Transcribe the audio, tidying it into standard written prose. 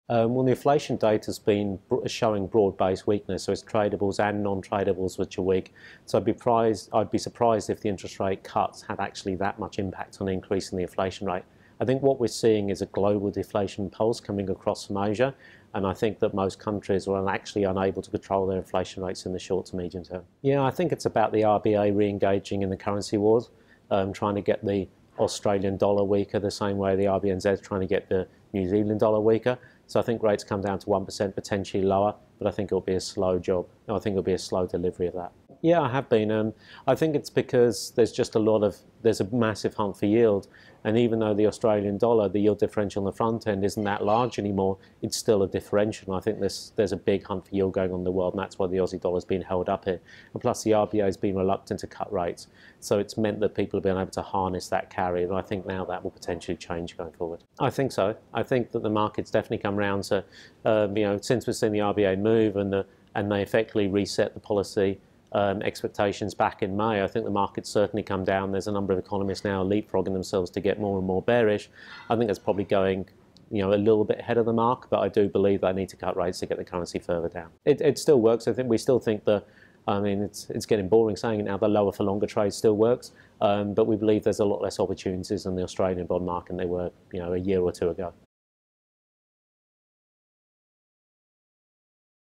Well, the inflation data has been showing broad-based weakness, so it's tradables and non-tradables which are weak. So I'd be surprised if the interest rate cuts had actually that much impact on increasing the inflation rate. I think what we're seeing is a global deflation pulse coming across from Asia, and I think that most countries are actually unable to control their inflation rates in the short to medium term. Yeah, I think it's about the RBA re-engaging in the currency wars, trying to get the Australian dollar weaker the same way the RBNZ is trying to get the New Zealand dollar weaker. So I think rates come down to 1%, potentially lower, but I think it'll be a slow job. I think it'll be a slow delivery of that. Yeah, I have been. I think it's because there's just there's a massive hunt for yield. And even though the Australian dollar, the yield differential on the front end isn't that large anymore, it's still a differential. And I think there's a big hunt for yield going on in the world, and that's why the Aussie dollar's been held up here. And plus the RBA has been reluctant to cut rates. So it's meant that people have been able to harness that carry. And I think now that will potentially change going forward. I think so. I think that the market's definitely come around to, since we've seen the RBA move and they effectively reset the policy expectations back in May, I think the market's certainly come down. There's a number of economists now leapfrogging themselves to get more and more bearish. I think that's probably going a little bit ahead of the mark, but I do believe they need to cut rates to get the currency further down. It still works. We still think that, it's getting boring saying it now, the lower for longer trade still works, but we believe there's a lot less opportunities in the Australian bond market than there were a year or two ago.